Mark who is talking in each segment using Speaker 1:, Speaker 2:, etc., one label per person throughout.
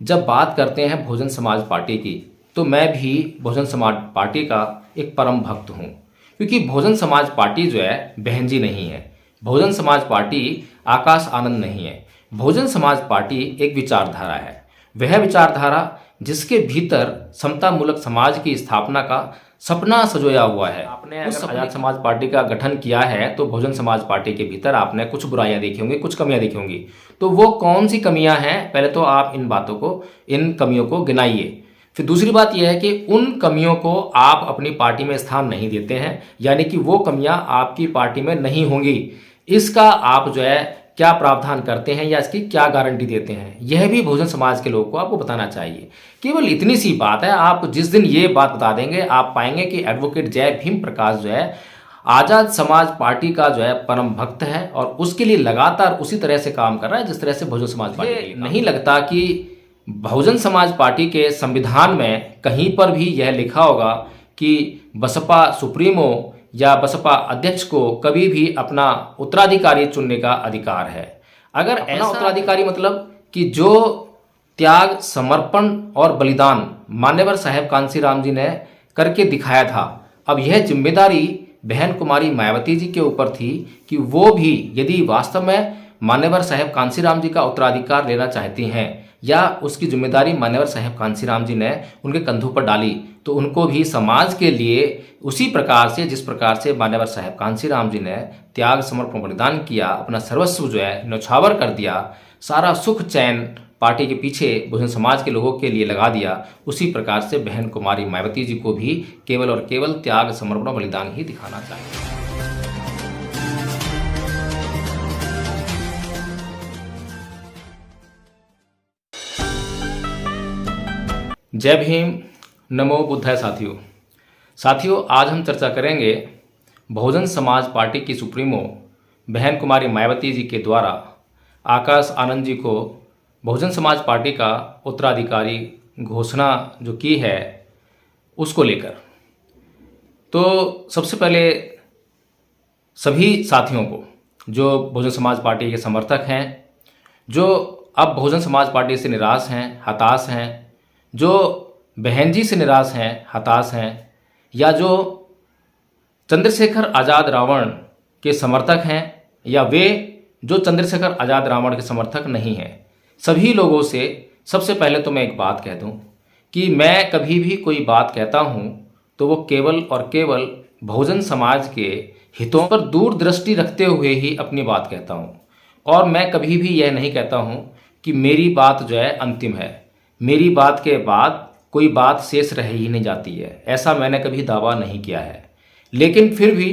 Speaker 1: जब बात करते हैं बहुजन समाज पार्टी की, तो मैं भी बहुजन समाज पार्टी का एक परम भक्त हूँ। क्योंकि बहुजन समाज पार्टी जो है बहन जी नहीं है, बहुजन समाज पार्टी आकाश आनंद नहीं है। बहुजन समाज पार्टी एक विचारधारा है, वह विचारधारा जिसके भीतर समतामूलक समाज की स्थापना का सपना सजोया हुआ है। आपने उस आजाद समाज पार्टी का गठन किया है तो बहुजन समाज पार्टी के भीतर आपने कुछ बुराइयां देखी होंगी, कुछ कमियां देखी होंगी। तो वो कौन सी कमियां हैं, पहले तो आप इन बातों को, इन कमियों को गिनाइए। फिर दूसरी बात यह है कि उन कमियों को आप अपनी पार्टी में स्थान नहीं देते हैं, यानी कि वो कमियां आपकी पार्टी में नहीं होंगी। इसका आप जो है क्या प्रावधान करते हैं या इसकी क्या गारंटी देते हैं, यह भी बहुजन समाज के लोगों को आपको बताना चाहिए। केवल इतनी सी बात है, आप जिस दिन ये बात बता देंगे आप पाएंगे कि एडवोकेट जय भीम प्रकाश जो है आजाद समाज पार्टी का जो है परम भक्त है और उसके लिए लगातार उसी तरह से काम कर रहा है जिस तरह से बहुजन समाज पार्टी। नहीं लगता कि बहुजन समाज पार्टी के संविधान में कहीं पर भी यह लिखा होगा कि बसपा सुप्रीमो या बसपा अध्यक्ष को कभी भी अपना उत्तराधिकारी चुनने का अधिकार है। अगर ऐसा उत्तराधिकारी मतलब कि जो त्याग, समर्पण और बलिदान मान्यवर साहेब कांसीराम जी ने करके दिखाया था, अब यह जिम्मेदारी बहन कुमारी मायावती जी के ऊपर थी कि वो भी यदि वास्तव में मान्यवर साहेब कांसीराम जी का उत्तराधिकार लेना चाहती हैं या उसकी जिम्मेदारी मान्यवर साहेब कांसीराम जी ने उनके कंधों पर डाली, तो उनको भी समाज के लिए उसी प्रकार से जिस प्रकार से मान्यवर साहेब कांसीराम जी ने त्याग, समर्पण, बलिदान किया, अपना सर्वस्व जो है न्यौछावर कर दिया, सारा सुख चैन पार्टी के पीछे बहुजन समाज के लोगों के लिए लगा दिया, उसी प्रकार से बहन कुमारी मायावती जी को भी केवल और केवल त्याग, समर्पण, बलिदान ही दिखाना चाहिए। जय भीम, नमो बुद्धाय। साथियों, आज हम चर्चा करेंगे बहुजन समाज पार्टी की सुप्रीमो बहन कुमारी मायावती जी के द्वारा आकाश आनंद जी को बहुजन समाज पार्टी का उत्तराधिकारी घोषणा जो की है उसको लेकर। तो सबसे पहले सभी साथियों को जो बहुजन समाज पार्टी के समर्थक हैं, जो अब बहुजन समाज पार्टी से निराश हैं, हताश हैं, जो बहन जी से निराश हैं, हताश हैं, या जो चंद्रशेखर आज़ाद रावण के समर्थक हैं या वे जो चंद्रशेखर आज़ाद रावण के समर्थक नहीं हैं, सभी लोगों से सबसे पहले तो मैं एक बात कह दूं कि मैं कभी भी कोई बात कहता हूं तो वो केवल और केवल बहुजन समाज के हितों पर दूरदृष्टि रखते हुए ही अपनी बात कहता हूं। और मैं कभी भी यह नहीं कहता हूं कि मेरी बात जो है अंतिम है, मेरी बात के बाद कोई बात शेष रह ही नहीं जाती है, ऐसा मैंने कभी दावा नहीं किया है। लेकिन फिर भी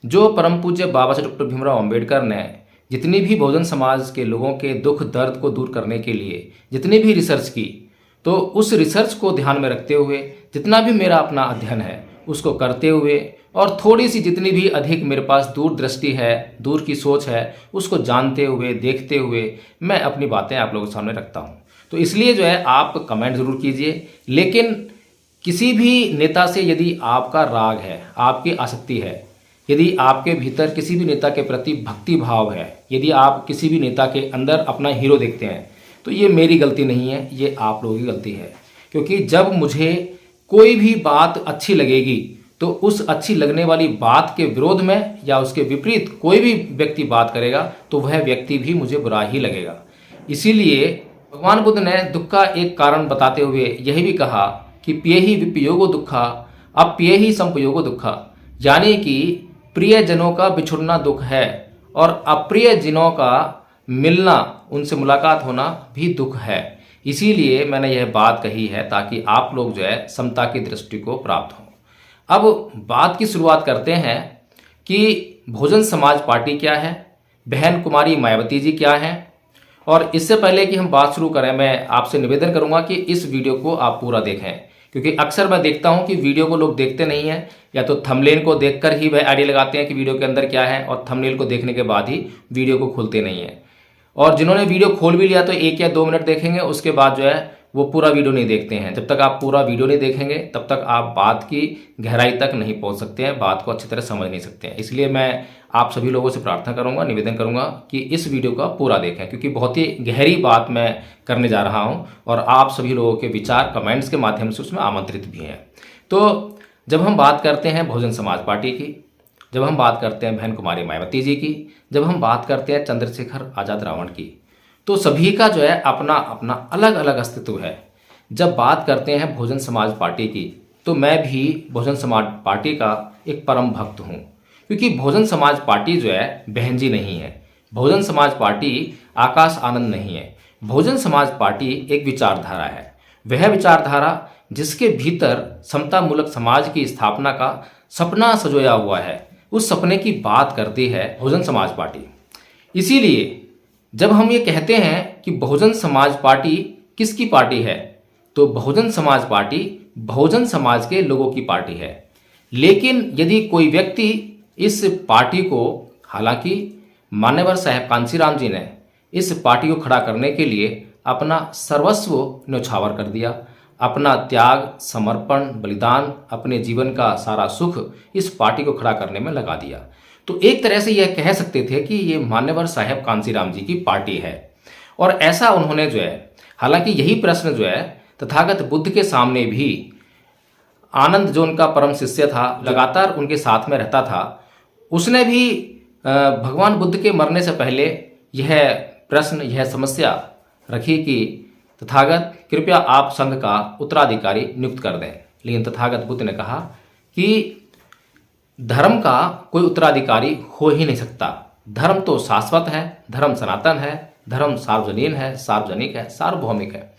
Speaker 1: जो परम पूज्य बाबा साहब डॉक्टर भीमराव अंबेडकर ने जितनी भी बहुजन समाज के लोगों के दुख दर्द को दूर करने के लिए जितनी भी रिसर्च की, तो उस रिसर्च को ध्यान में रखते हुए जितना भी मेरा अपना अध्ययन है उसको करते हुए और थोड़ी सी जितनी भी अधिक मेरे पास दूरदृष्टि है, दूर की सोच है, उसको जानते हुए देखते हुए मैं अपनी बातें आप लोगों के सामने रखता हूँ। तो इसलिए जो है आप कमेंट ज़रूर कीजिए, लेकिन किसी भी नेता से यदि आपका राग है, आपकी आसक्ति है, यदि आपके भीतर किसी भी नेता के प्रति भक्ति भाव है, यदि आप किसी भी नेता के अंदर अपना हीरो देखते हैं, तो ये मेरी गलती नहीं है, ये आप लोगों की गलती है। क्योंकि जब मुझे कोई भी बात अच्छी लगेगी तो उस अच्छी लगने वाली बात के विरोध में या उसके विपरीत कोई भी व्यक्ति बात करेगा तो वह व्यक्ति भी मुझे बुरा ही लगेगा। इसीलिए भगवान बुद्ध ने दुख का एक कारण बताते हुए यही भी कहा कि पियहि विपयोगो दुखा अप्यहि संपयोगो दुखा, यानी कि प्रियजनों का बिछुड़ना दुख है और अप्रियजनों का मिलना, उनसे मुलाकात होना भी दुख है। इसीलिए मैंने यह बात कही है ताकि आप लोग जो है समता की दृष्टि को प्राप्त हो। अब बात की शुरुआत करते हैं कि बहुजन समाज पार्टी क्या है, बहन कुमारी मायावती जी क्या हैं। और इससे पहले कि हम बात शुरू करें, मैं आपसे निवेदन करूंगा कि इस वीडियो को आप पूरा देखें, क्योंकि अक्सर मैं देखता हूं कि वीडियो को लोग देखते नहीं हैं, या तो थंबनेल को देखकर ही वह आइडिया लगाते हैं कि वीडियो के अंदर क्या है और थंबनेल को देखने के बाद ही वीडियो को खोलते नहीं हैं। और जिन्होंने वीडियो खोल भी लिया तो 1 या 2 मिनट देखेंगे, उसके बाद जो है वो पूरा वीडियो नहीं देखते हैं। जब तक आप पूरा वीडियो नहीं देखेंगे तब तक आप बात की गहराई तक नहीं पहुंच सकते हैं, बात को अच्छी तरह समझ नहीं सकते हैं। इसलिए मैं आप सभी लोगों से प्रार्थना करूंगा, निवेदन करूंगा कि इस वीडियो का पूरा देखें, क्योंकि बहुत ही गहरी बात मैं करने जा रहा हूं और आप सभी लोगों के विचार कमेंट्स के माध्यम से उसमें आमंत्रित भी हैं। तो जब हम बात करते हैं बहुजन समाज पार्टी की, जब हम बात करते हैं बहन कुमारी मायावती जी की, जब हम बात करते हैं चंद्रशेखर आज़ाद रावण की, तो सभी का जो है अपना अपना अलग अलग अस्तित्व है। जब बात करते हैं बहुजन समाज पार्टी की, तो मैं भी बहुजन समाज पार्टी का एक परम भक्त हूँ, क्योंकि बहुजन समाज पार्टी जो है बहन जी नहीं है, बहुजन समाज पार्टी आकाश आनंद नहीं है। बहुजन समाज पार्टी एक विचारधारा है, वह विचारधारा जिसके भीतर समतामूलक समाज की स्थापना का सपना सजोया हुआ है, उस सपने की बात करती है बहुजन समाज पार्टी। इसीलिए जब हम ये कहते हैं कि बहुजन समाज पार्टी किसकी पार्टी है, तो बहुजन समाज पार्टी बहुजन समाज के लोगों की पार्टी है। लेकिन यदि कोई व्यक्ति इस पार्टी को, हालांकि मान्यवर साहब कांशीराम जी ने इस पार्टी को खड़ा करने के लिए अपना सर्वस्व न्यौछावर कर दिया, अपना त्याग, समर्पण, बलिदान, अपने जीवन का सारा सुख इस पार्टी को खड़ा करने में लगा दिया, तो एक तरह से यह कह सकते थे कि ये मान्यवर साहब कांशीराम जी की पार्टी है। और ऐसा उन्होंने जो है, हालांकि यही प्रश्न जो है तथागत बुद्ध के सामने भी आनंद, जो उनका परम शिष्य था, लगातार उनके साथ में रहता था, उसने भी भगवान बुद्ध के मरने से पहले यह प्रश्न, यह समस्या रखी कि तथागत कृपया आप संघ का उत्तराधिकारी नियुक्त कर दें। लेकिन तथागत बुद्ध ने कहा कि धर्म का कोई उत्तराधिकारी हो ही नहीं सकता। धर्म तो शाश्वत है, धर्म सनातन है, धर्म सार्वजनिक है, सार्वभौमिक है।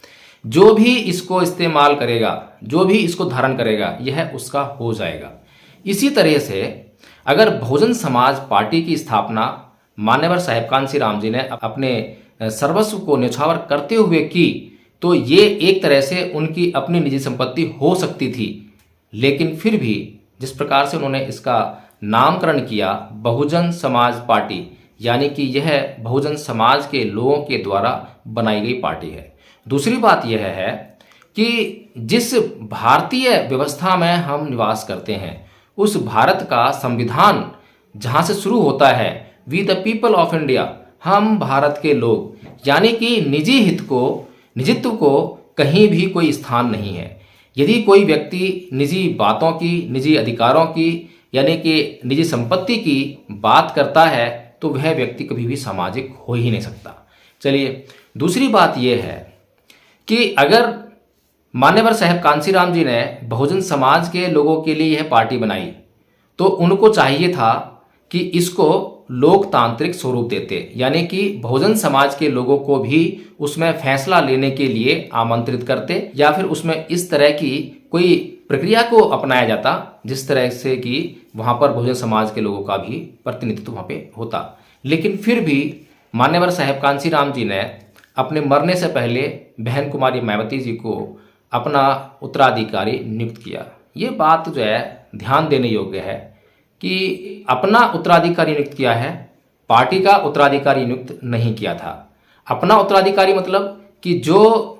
Speaker 1: जो भी इसको इस्तेमाल करेगा, जो भी इसको धारण करेगा, यह उसका हो जाएगा। इसी तरह से अगर बहुजन समाज पार्टी की स्थापना मान्यवर साहब कांशीराम जी ने अपने सर्वस्व को न्यौछावर करते हुए की, तो ये एक तरह से उनकी अपनी निजी संपत्ति हो सकती थी। लेकिन फिर भी जिस प्रकार से उन्होंने इसका नामकरण किया बहुजन समाज पार्टी, यानी कि यह बहुजन समाज के लोगों के द्वारा बनाई गई पार्टी है। दूसरी बात यह है कि जिस भारतीय व्यवस्था में हम निवास करते हैं, उस भारत का संविधान जहाँ से शुरू होता है, we the people of India, हम भारत के लोग, यानी कि निजी हित को, निजित्व को कहीं भी कोई स्थान नहीं है। यदि कोई व्यक्ति निजी बातों की, निजी अधिकारों की, यानी कि निजी संपत्ति की बात करता है, तो वह व्यक्ति कभी भी सामाजिक हो ही नहीं सकता। चलिए, दूसरी बात यह है कि अगर मान्यवर साहब कांशीराम जी ने बहुजन समाज के लोगों के लिए यह पार्टी बनाई, तो उनको चाहिए था कि इसको लोकतांत्रिक स्वरूप देते, यानी कि बहुजन समाज के लोगों को भी उसमें फैसला लेने के लिए आमंत्रित करते, या फिर उसमें इस तरह की कोई प्रक्रिया को अपनाया जाता जिस तरह से कि वहाँ पर बहुजन समाज के लोगों का भी प्रतिनिधित्व वहाँ पे होता। लेकिन फिर भी मान्यवर साहब कांशीराम जी ने अपने मरने से पहले बहन कुमारी मायावती जी को अपना उत्तराधिकारी नियुक्त किया। ये बात जो है ध्यान देने योग्य है कि अपना उत्तराधिकारी नियुक्त किया है, पार्टी का उत्तराधिकारी नियुक्त नहीं किया था। अपना उत्तराधिकारी मतलब कि जो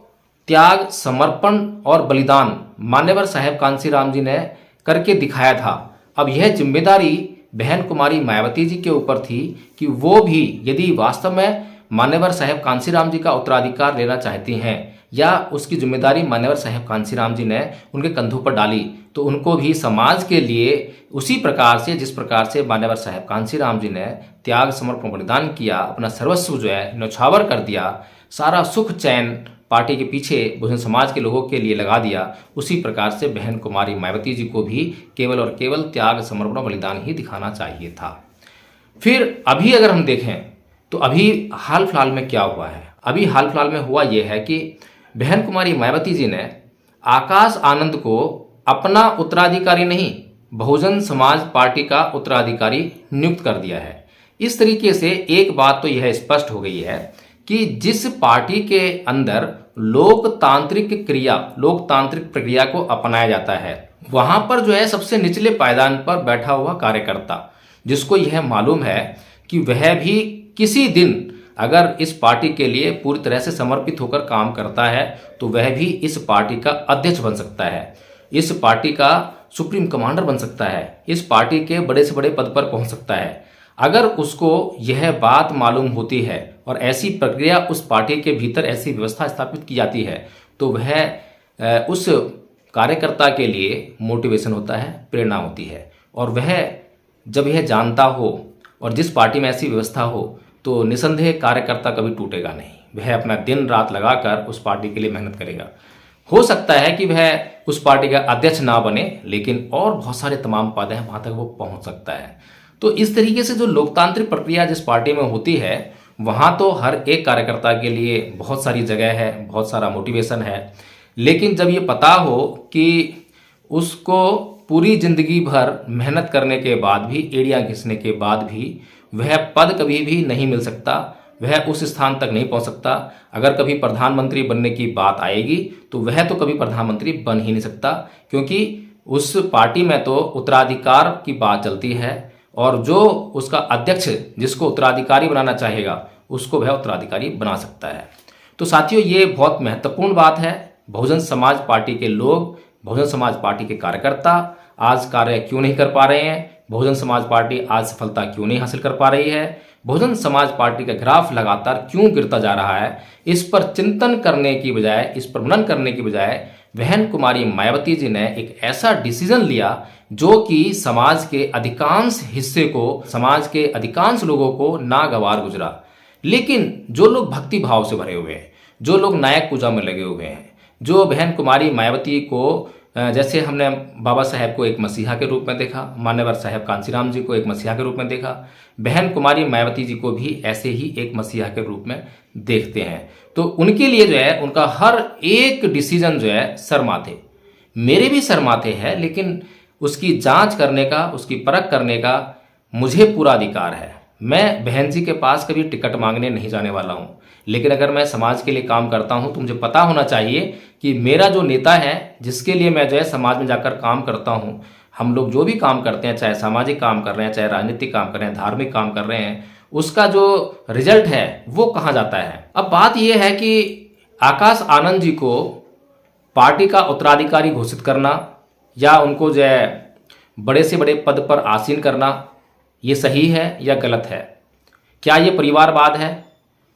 Speaker 1: त्याग, समर्पण और बलिदान मान्यवर साहब कांशीराम जी ने करके दिखाया था, अब यह जिम्मेदारी बहन कुमारी मायावती जी के ऊपर थी कि वो भी यदि वास्तव में मान्यवर साहब कांशीराम जी का उत्तराधिकार लेना चाहती हैं, या उसकी जिम्मेदारी मान्यवर साहब कांशीराम जी ने उनके कंधों पर डाली, तो उनको भी समाज के लिए उसी प्रकार से, जिस प्रकार से मान्यवर साहब कांशीराम जी ने त्याग, समर्पण, बलिदान किया, अपना सर्वस्व जो है न्यौछावर कर दिया, सारा सुख चैन पार्टी के पीछे बहुजन समाज के लोगों के लिए लगा दिया, उसी प्रकार से बहन कुमारी मायावती जी को भी केवल और केवल त्याग, समर्पण, बलिदान ही दिखाना चाहिए था। फिर अभी अगर हम देखें तो अभी हाल फिलहाल में क्या हुआ है, अभी हाल फिलहाल में हुआ यह है कि बहन कुमारी मायावती जी ने आकाश आनंद को अपना उत्तराधिकारी नहीं, बहुजन समाज पार्टी का उत्तराधिकारी नियुक्त कर दिया है। इस तरीके से एक बात तो यह स्पष्ट हो गई है कि जिस पार्टी के अंदर लोकतांत्रिक प्रक्रिया को अपनाया जाता है, वहां पर जो है सबसे निचले पायदान पर बैठा हुआ कार्यकर्ता, जिसको यह मालूम है कि वह भी किसी दिन अगर इस पार्टी के लिए पूरी तरह से समर्पित होकर काम करता है तो वह भी इस पार्टी का अध्यक्ष बन सकता है, इस पार्टी का सुप्रीम कमांडर बन सकता है, इस पार्टी के बड़े से बड़े पद पर पहुंच सकता है। अगर उसको यह बात मालूम होती है और ऐसी प्रक्रिया उस पार्टी के भीतर ऐसी व्यवस्था स्थापित की जाती है तो वह उस कार्यकर्ता के लिए मोटिवेशन होता है, प्रेरणा होती है। और वह जब यह जानता हो और जिस पार्टी में ऐसी व्यवस्था हो तो निसंदेह कार्यकर्ता कभी टूटेगा नहीं, वह अपना दिन रात लगाकर उस पार्टी के लिए मेहनत करेगा। हो सकता है कि वह उस पार्टी का अध्यक्ष ना बने, लेकिन और बहुत सारे तमाम पद हैं वहां तक वो पहुंच सकता है। तो इस तरीके से जो लोकतांत्रिक प्रक्रिया जिस पार्टी में होती है वहां तो हर एक कार्यकर्ता के लिए बहुत सारी जगह है, बहुत सारा मोटिवेशन है। लेकिन जब ये पता हो कि उसको पूरी जिंदगी भर मेहनत करने के बाद भी, एड़ियां घिसने के बाद भी वह पद कभी भी नहीं मिल सकता, वह उस स्थान तक नहीं पहुंच सकता। अगर कभी प्रधानमंत्री बनने की बात आएगी तो वह तो कभी प्रधानमंत्री बन ही नहीं सकता, क्योंकि उस पार्टी में तो उत्तराधिकार की बात चलती है और जो उसका अध्यक्ष जिसको उत्तराधिकारी बनाना चाहेगा उसको वह उत्तराधिकारी बना सकता है। तो साथियों, ये बहुत महत्वपूर्ण बात है। बहुजन समाज पार्टी के लोग, बहुजन समाज पार्टी के कार्यकर्ता आज कार्य क्यों नहीं कर पा रहे हैं, बहुजन समाज पार्टी आज सफलता क्यों नहीं हासिल कर पा रही है, बहुजन समाज पार्टी का ग्राफ लगातार क्यों गिरता जा रहा है, इस पर चिंतन करने की बजाय, इस पर मनन करने की बजाय बहन कुमारी मायावती जी ने एक ऐसा डिसीजन लिया जो कि समाज के अधिकांश हिस्से को, समाज के अधिकांश लोगों को नागवार गुजरा। लेकिन जो लोग भक्ति भाव से भरे हुए हैं, जो लोग नायक पूजा में लगे हुए हैं, जो बहन कुमारी मायावती को, जैसे हमने बाबा साहेब को एक मसीहा के रूप में देखा, मान्यवर साहेब कांसीराम जी को एक मसीहा के रूप में देखा, बहन कुमारी मायावती जी को भी ऐसे ही एक मसीहा के रूप में देखते हैं। तो उनके लिए जो है उनका हर एक डिसीजन जो है शर्माते, मेरे भी शर्माते हैं, लेकिन उसकी जांच करने का, उसकी परख करने का मुझे पूरा अधिकार है। मैं बहन जी के पास कभी टिकट मांगने नहीं जाने वाला हूं, लेकिन अगर मैं समाज के लिए काम करता हूं तो मुझे पता होना चाहिए कि मेरा जो नेता है, जिसके लिए मैं जो है समाज में जाकर काम करता हूं, हम लोग जो भी काम करते हैं, चाहे सामाजिक काम कर रहे हैं, चाहे राजनीतिक काम कर रहे हैं, धार्मिक काम कर रहे हैं, उसका जो रिजल्ट है वो कहाँ जाता है। अब बात यह है कि आकाश आनंद जी को पार्टी का उत्तराधिकारी घोषित करना या उनको जो है बड़े से बड़े पद पर आसीन करना, ये सही है या गलत है? क्या ये परिवारवाद है?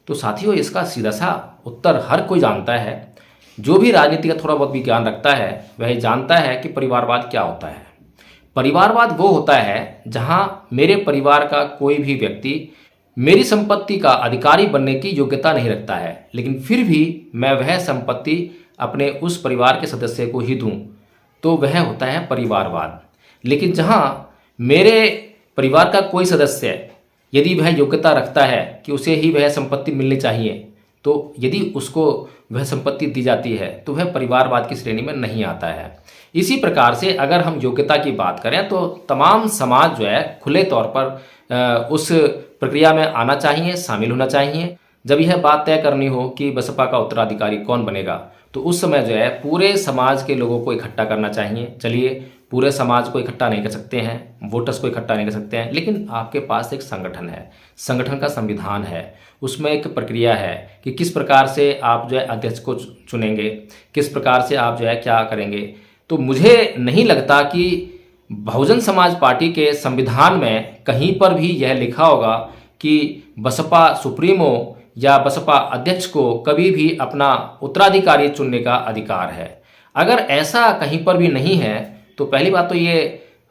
Speaker 1: तो साथियों, इसका सीधा सा उत्तर हर कोई जानता है। जो भी राजनीति का थोड़ा बहुत भी ज्ञान रखता है वह जानता है कि परिवारवाद क्या होता है। परिवारवाद वो होता है जहां मेरे परिवार का कोई भी व्यक्ति मेरी संपत्ति का अधिकारी बनने की योग्यता नहीं रखता है, लेकिन फिर भी मैं वह संपत्ति अपने उस परिवार के सदस्य को ही दूं, तो वह होता है परिवारवाद। लेकिन जहां मेरे परिवार का कोई सदस्य यदि वह योग्यता रखता है कि उसे ही वह संपत्ति मिलनी चाहिए, तो यदि उसको वह संपत्ति दी जाती है तो वह परिवारवाद की श्रेणी में नहीं आता है। इसी प्रकार से अगर हम योग्यता की बात करें तो तमाम समाज जो है खुले तौर पर उस प्रक्रिया में आना चाहिए, शामिल होना चाहिए। जब यह बात तय करनी हो कि बसपा का उत्तराधिकारी कौन बनेगा तो उस समय जो है पूरे समाज के लोगों को इकट्ठा करना चाहिए। चलिए, पूरे समाज को इकट्ठा नहीं कर सकते हैं, वोटर्स को इकट्ठा नहीं कर सकते हैं, लेकिन आपके पास एक संगठन है, संगठन का संविधान है, उसमें एक प्रक्रिया है कि किस प्रकार से आप जो है अध्यक्ष को चुनेंगे, किस प्रकार से आप जो है क्या करेंगे। तो मुझे नहीं लगता कि बहुजन समाज पार्टी के संविधान में कहीं पर भी यह लिखा होगा कि बसपा सुप्रीमो या बसपा अध्यक्ष को कभी भी अपना उत्तराधिकारी चुनने का अधिकार है। अगर ऐसा कहीं पर भी नहीं है तो पहली बात तो ये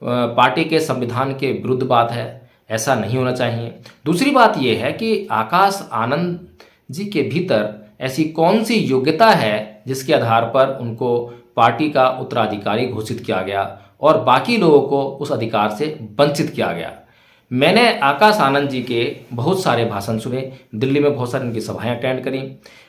Speaker 1: पार्टी के संविधान के विरुद्ध बात है, ऐसा नहीं होना चाहिए। दूसरी बात ये है कि आकाश आनंद जी के भीतर ऐसी कौन सी योग्यता है जिसके आधार पर उनको पार्टी का उत्तराधिकारी घोषित किया गया और बाकी लोगों को उस अधिकार से वंचित किया गया। मैंने आकाश आनंद जी के बहुत सारे भाषण सुने, दिल्ली में बहुत सारी उनकी सभाएं अटेंड करी,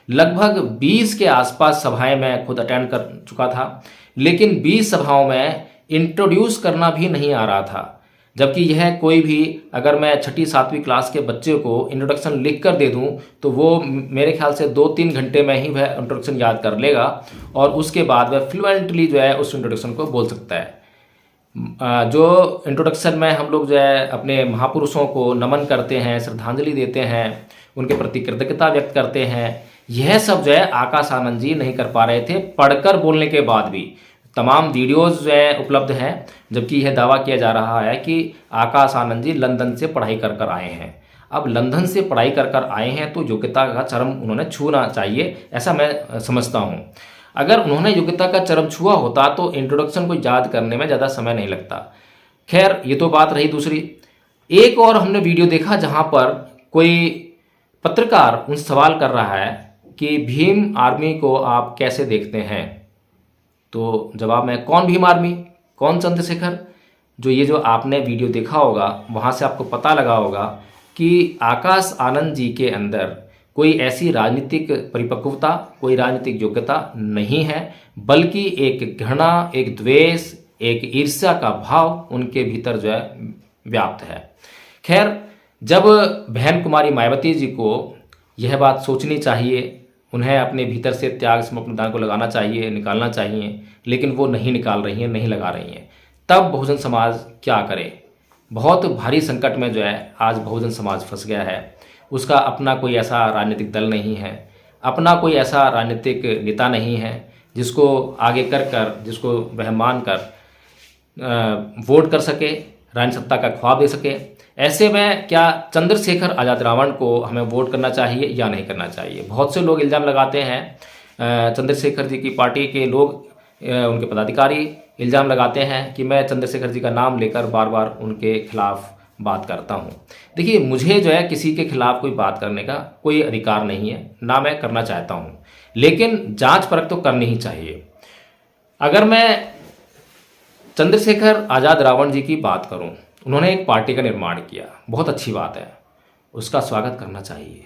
Speaker 1: लगभग 20 के आसपास सभाएं मैं खुद अटेंड कर चुका था, लेकिन 20 सभाओं में इंट्रोड्यूस करना भी नहीं आ रहा था। जबकि यह कोई भी, अगर मैं 6ठी 7वीं क्लास के बच्चे को इंट्रोडक्शन लिख कर दे दूं तो वो मेरे ख्याल से 2-3 घंटे में ही वह इंट्रोडक्शन याद कर लेगा और उसके बाद वह फ्लुएंटली जो है उस इंट्रोडक्शन को बोल सकता है। जो इंट्रोडक्शन में हम लोग जो है अपने महापुरुषों को नमन करते हैं, श्रद्धांजलि देते हैं, उनके प्रति कृतज्ञता व्यक्त करते हैं, यह सब जो है आकाश आनंद जी नहीं कर पा रहे थे। पढ़कर बोलने के बाद भी तमाम वीडियोस जो है उपलब्ध हैं, जबकि यह दावा किया जा रहा है कि आकाश आनंद जी लंदन से पढ़ाई कर कर आए हैं। अब लंदन से पढ़ाई कर कर आए हैं तो योग्यता का चरम उन्होंने छूना चाहिए, ऐसा मैं समझता हूँ। अगर उन्होंने योग्यता का चरम छुआ होता तो इंट्रोडक्शन को याद करने में ज़्यादा समय नहीं लगता। खैर, ये तो बात रही। दूसरी एक और हमने वीडियो देखा जहाँ पर कोई पत्रकार उनसे सवाल कर रहा है कि भीम आर्मी को आप कैसे देखते हैं। तो जवाब में कौन भीम आर्मी, कौन चंद्रशेखर। जो आपने वीडियो देखा होगा वहाँ से आपको पता लगा होगा कि आकाश आनंद जी के अंदर कोई ऐसी राजनीतिक परिपक्वता, कोई राजनीतिक योग्यता नहीं है, बल्कि एक घृणा, एक द्वेष, एक ईर्ष्या का भाव उनके भीतर जो है व्याप्त है। खैर, जब बहन कुमारी मायावती जी को यह बात सोचनी चाहिए, उन्हें अपने भीतर से त्याग समर्पण दान को लगाना चाहिए, निकालना चाहिए, लेकिन वो नहीं निकाल रही हैं, नहीं लगा रही हैं, तब बहुजन समाज क्या करे। बहुत भारी संकट में जो है आज बहुजन समाज फंस गया है। उसका अपना कोई ऐसा राजनीतिक दल नहीं है, अपना कोई ऐसा राजनीतिक नेता नहीं है जिसको आगे जिसको वह मान कर वोट कर सके, राजनीतिक सत्ता का ख्वाब दे सके। ऐसे में क्या चंद्रशेखर आज़ाद रावण को हमें वोट करना चाहिए या नहीं करना चाहिए। बहुत से लोग इल्ज़ाम लगाते हैं, चंद्रशेखर जी की पार्टी के लोग, उनके पदाधिकारी इल्ज़ाम लगाते हैं कि मैं चंद्रशेखर जी का नाम लेकर बार बार उनके खिलाफ बात करता हूं। देखिए, मुझे जो है किसी के खिलाफ कोई बात करने का कोई अधिकार नहीं है, ना मैं करना चाहता हूं, लेकिन जांच परख तो करनी ही चाहिए। अगर मैं चंद्रशेखर आज़ाद रावण जी की बात करूं, उन्होंने एक पार्टी का निर्माण किया, बहुत अच्छी बात है, उसका स्वागत करना चाहिए,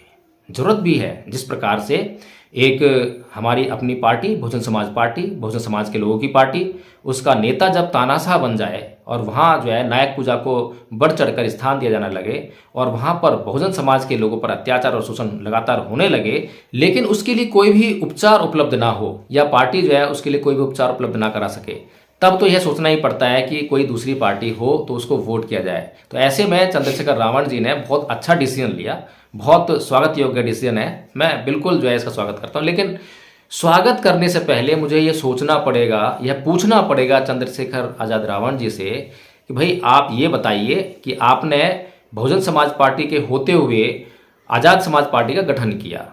Speaker 1: जरूरत भी है। जिस प्रकार से एक हमारी अपनी पार्टी बहुजन समाज पार्टी, बहुजन समाज के लोगों की पार्टी, उसका नेता जब तानाशाह बन जाए और वहाँ जो है नायक पूजा को बढ़ चढ़कर स्थान दिया जाने लगे और वहाँ पर बहुजन समाज के लोगों पर अत्याचार और शोषण लगातार होने लगे, लेकिन उसके लिए कोई भी उपचार उपलब्ध ना हो या पार्टी जो है उसके लिए कोई भी उपचार उपलब्ध ना करा सके, तब तो यह सोचना ही पड़ता है कि कोई दूसरी पार्टी हो तो उसको वोट किया जाए। तो ऐसे में चंद्रशेखर रावण जी ने बहुत अच्छा डिसीजन लिया, बहुत स्वागत योग्य डिसीजन है, मैं बिल्कुल जो है इसका स्वागत करता हूँ। लेकिन स्वागत करने से पहले मुझे ये सोचना पड़ेगा, यह पूछना पड़ेगा चंद्रशेखर आज़ाद रावण जी से कि भाई आप ये बताइए कि आपने बहुजन समाज पार्टी के होते हुए आज़ाद समाज पार्टी का गठन किया,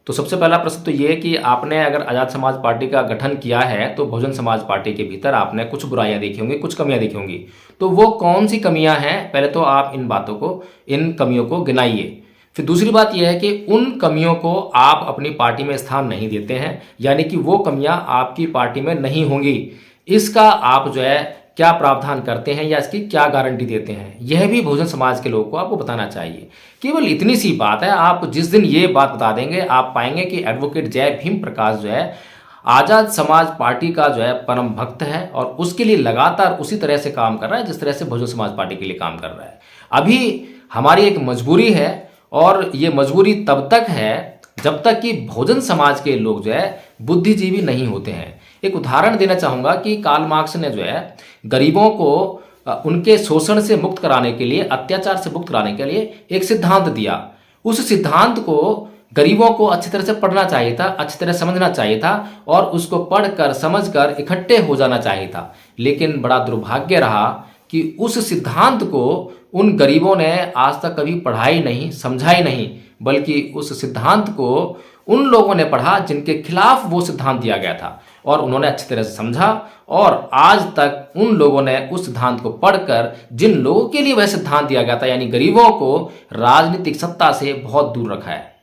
Speaker 1: तो सबसे पहला प्रश्न तो ये है कि आपने अगर आज़ाद समाज पार्टी का गठन किया है तो बहुजन समाज पार्टी के भीतर आपने कुछ बुराइयां देखी होंगी, कुछ कमियां देखी होंगी, तो वो कौन सी कमियां हैं, पहले तो आप इन बातों को, इन कमियों को गिनाइए। फिर दूसरी बात यह है कि उन कमियों को आप अपनी पार्टी में स्थान नहीं देते हैं, यानी कि वो कमियां आपकी पार्टी में नहीं होंगी, इसका आप जो है क्या प्रावधान करते हैं या इसकी क्या गारंटी देते हैं, यह भी बहुजन समाज के लोगों को आपको बताना चाहिए। केवल इतनी सी बात है, आप जिस दिन ये बात बता देंगे आप पाएंगे कि एडवोकेट जय भीम प्रकाश जो है आज़ाद समाज पार्टी का जो है परम भक्त है और उसके लिए लगातार उसी तरह से काम कर रहा है जिस तरह से बहुजन समाज पार्टी के लिए काम कर रहा है। अभी हमारी एक मजबूरी है और ये मजबूरी तब तक है जब तक कि बहुजन समाज के लोग जो है बुद्धिजीवी नहीं होते हैं। एक उदाहरण देना चाहूँगा कि कार्ल मार्क्स ने जो है गरीबों को उनके शोषण से मुक्त कराने के लिए, अत्याचार से मुक्त कराने के लिए एक सिद्धांत दिया। उस सिद्धांत को गरीबों को अच्छी तरह से पढ़ना चाहिए था, अच्छी तरह समझना चाहिए था और उसको पढ़कर समझकर इकट्ठे हो जाना चाहिए था। लेकिन बड़ा दुर्भाग्य रहा कि उस सिद्धांत को उन गरीबों ने आज तक कभी पढ़ा ही नहीं, समझा ही नहीं, बल्कि उस सिद्धांत को उन लोगों ने पढ़ा जिनके खिलाफ वो सिद्धांत दिया गया था और उन्होंने अच्छी तरह से समझा और आज तक उन लोगों ने उस सिद्धांत को पढ़कर जिन लोगों के लिए वह सिद्धांत दिया गया था यानी गरीबों को राजनीतिक सत्ता से बहुत दूर रखा है।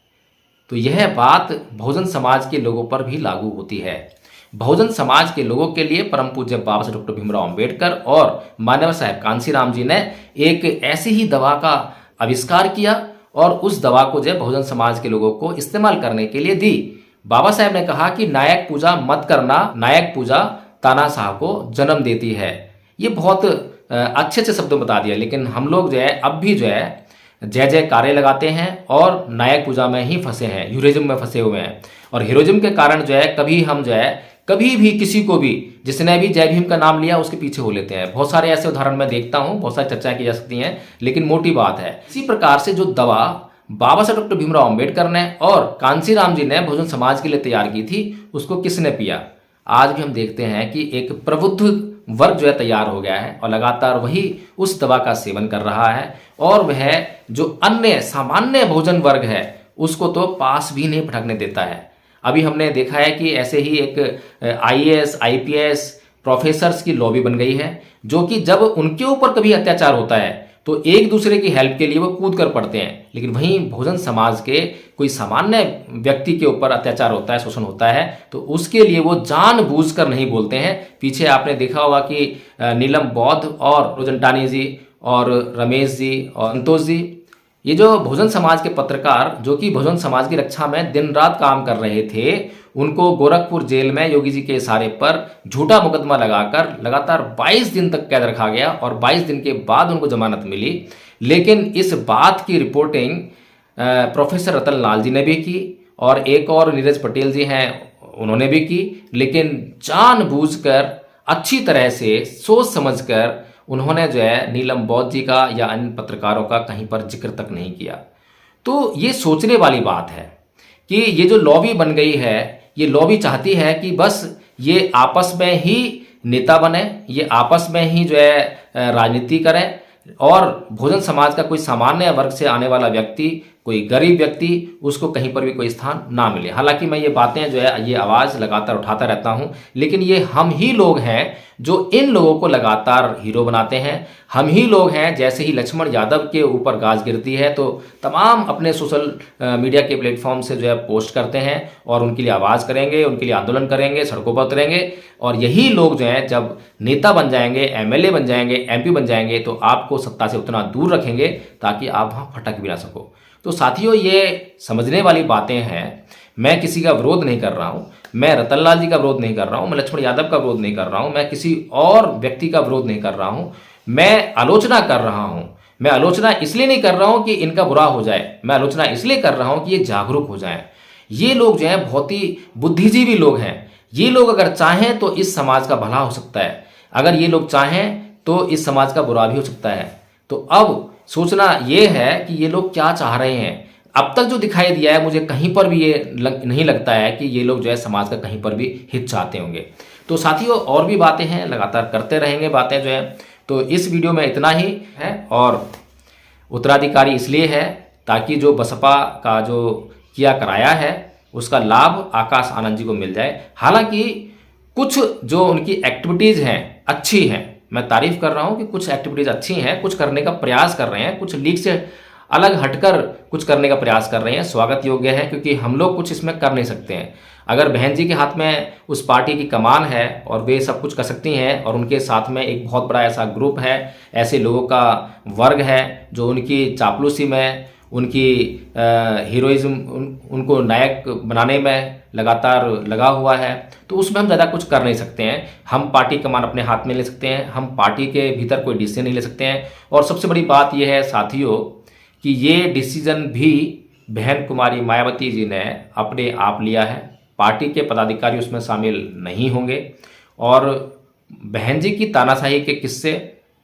Speaker 1: तो यह बात बहुजन समाज के लोगों पर भी लागू होती है। बहुजन समाज के लोगों के लिए परम पूज्य बाबा साहब डॉक्टर भीमराव अंबेडकर और मानव साहब कांशीराम जी ने एक ऐसी ही दवा का आविष्कार किया और उस दवा को जो बहुजन समाज के लोगों को इस्तेमाल करने के लिए दी। बाबा साहब ने कहा कि नायक पूजा मत करना, नायक पूजा तानाशाह को जन्म देती है। ये बहुत अच्छे अच्छे शब्दों में बता दिया, लेकिन हम लोग जो है अब भी जो है जय जयकारे लगाते हैं और नायक पूजा में ही फंसे हैं, हीरोइज्म में फंसे हुए हैं और हीरोइज्म के कारण जो है कभी हम जो है कभी भी किसी को भी जिसने भी जय भीम का नाम लिया उसके पीछे हो लेते हैं। बहुत सारे ऐसे उदाहरण मैं देखता हूं, बहुत सारी चर्चाएं की जा सकती हैं, लेकिन मोटी बात है इसी प्रकार से जो दवा बाबा साहब डॉक्टर भीमराव अंबेडकर ने और कांशीराम जी ने बहुजन समाज के लिए तैयार की थी, उसको किसने पिया? आज भी हम देखते हैं कि एक प्रबुद्ध वर्ग जो है तैयार हो गया है और लगातार वही उस दवा का सेवन कर रहा है, और वह जो अन्य सामान्य बहुजन वर्ग है उसको तो पास भी नहीं पटकने देता है। अभी हमने देखा है कि ऐसे ही एक IAS IPS प्रोफेसर्स की लॉबी बन गई है, जो कि जब उनके ऊपर कभी अत्याचार होता है तो एक दूसरे की हेल्प के लिए वो कूद कर पड़ते हैं, लेकिन वहीं बहुजन समाज के कोई सामान्य व्यक्ति के ऊपर अत्याचार होता है, शोषण होता है, तो उसके लिए वो जानबूझकर नहीं बोलते हैं। पीछे आपने देखा होगा कि नीलम बौद्ध और रोजंटानी जी और रमेश जी और संतोष जी, ये जो बहुजन समाज के पत्रकार जो कि बहुजन समाज की रक्षा में दिन रात काम कर रहे थे, उनको गोरखपुर जेल में योगी जी के इशारे पर झूठा मुकदमा लगाकर लगातार 22 दिन तक कैद रखा गया और 22 दिन के बाद उनको जमानत मिली। लेकिन इस बात की रिपोर्टिंग प्रोफेसर रतन लाल जी ने भी की और एक और नीरज पटेल जी हैं, उन्होंने भी की, लेकिन जानबूझकर अच्छी तरह से सोच समझकर उन्होंने जो है नीलम बौद्ध जी का या अन्य पत्रकारों का कहीं पर जिक्र तक नहीं किया। तो ये सोचने वाली बात है कि ये जो लॉबी बन गई है, ये लॉबी चाहती है कि बस ये आपस में ही नेता बने, ये आपस में ही जो है राजनीति करें, और बहुजन समाज का कोई सामान्य वर्ग से आने वाला व्यक्ति, कोई गरीब व्यक्ति, उसको कहीं पर भी कोई स्थान ना मिले। हालांकि मैं ये बातें जो है ये आवाज़ लगातार उठाता रहता हूं, लेकिन ये हम ही लोग हैं जो इन लोगों को लगातार हीरो बनाते हैं। हम ही लोग हैं, जैसे ही लक्ष्मण यादव के ऊपर गाज गिरती है तो तमाम अपने सोशल मीडिया के प्लेटफॉर्म से जो है पोस्ट करते हैं और उनके लिए आवाज़ करेंगे, उनके लिए आंदोलन करेंगे, सड़कों पर उतरेंगे, और यही लोग जो हैं जब नेता बन जाएंगे, MLA बन जाएंगे, MP बन जाएंगे, तो आपको सत्ता से उतना दूर रखेंगे ताकि आप वहाँ फटक भी ना सको। तो साथियों, ये समझने वाली बातें हैं। मैं किसी का विरोध नहीं कर रहा हूँ, मैं रतनलाल जी का विरोध नहीं कर रहा हूँ, मैं लक्ष्मण यादव का विरोध नहीं कर रहा हूँ, मैं किसी और व्यक्ति का विरोध नहीं कर रहा हूँ, मैं आलोचना कर रहा हूँ। मैं आलोचना इसलिए नहीं कर रहा हूँ कि इनका बुरा हो जाए, मैं आलोचना इसलिए कर रहा हूँ कि ये जागरूक हो जाएं। ये लोग जो हैं बहुत ही बुद्धिजीवी लोग हैं। ये लोग अगर चाहें तो इस समाज का भला हो सकता है, अगर ये लोग चाहें तो इस समाज का बुरा भी हो सकता है। तो अब सोचना ये है कि ये लोग क्या चाह रहे हैं। अब तक जो दिखाई दिया है, मुझे कहीं पर भी ये नहीं लगता है कि ये लोग जो है समाज का कहीं पर भी हित चाहते होंगे। तो साथियों, और भी बातें हैं, लगातार करते रहेंगे बातें जो है। तो इस वीडियो में इतना ही है, और उत्तराधिकारी इसलिए है ताकि जो बसपा का जो किया कराया है उसका लाभ आकाश आनंद जी को मिल जाए। हालांकि कुछ जो उनकी एक्टिविटीज़ हैं अच्छी हैं, मैं तारीफ कर रहा हूं कि कुछ एक्टिविटीज़ अच्छी हैं, कुछ करने का प्रयास कर रहे हैं, कुछ लीग से अलग हटकर कुछ करने का प्रयास कर रहे हैं, स्वागत योग्य है, क्योंकि हम लोग कुछ इसमें कर नहीं सकते हैं। अगर बहन जी के हाथ में उस पार्टी की कमान है और वे सब कुछ कर सकती हैं, और उनके साथ में एक बहुत बड़ा ऐसा ग्रुप है, ऐसे लोगों का वर्ग है जो उनकी चापलूसी में, उनकी हीरोइज्म, उनको नायक बनाने में लगातार लगा हुआ है, तो उसमें हम ज़्यादा कुछ कर नहीं सकते हैं। हम पार्टी कमान अपने हाथ में ले सकते हैं, हम पार्टी के भीतर कोई डिसीजन नहीं ले सकते हैं। और सबसे बड़ी बात यह है साथियों कि ये डिसीजन भी बहन कुमारी मायावती जी ने अपने आप लिया है, पार्टी के पदाधिकारी उसमें शामिल नहीं होंगे। और बहन जी की तानाशाही के किस्से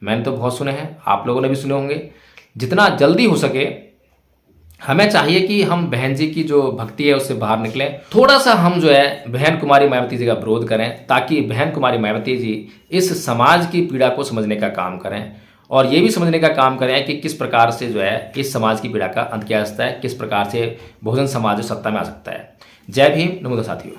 Speaker 1: मैंने तो बहुत सुने हैं, आप लोगों ने भी सुने होंगे। जितना जल्दी हो सके हमें चाहिए कि हम बहन जी की जो भक्ति है उससे बाहर निकलें। थोड़ा सा हम जो है बहन कुमारी मायावती जी का विरोध करें, ताकि बहन कुमारी मायावती जी इस समाज की पीड़ा को समझने का काम करें, और ये भी समझने का काम करें कि किस प्रकार से जो है इस समाज की पीड़ा का अंत किया जा सकता है, किस प्रकार से बहुजन समाज सत्ता में आ सकता है। जय भीम, नमो साथियों।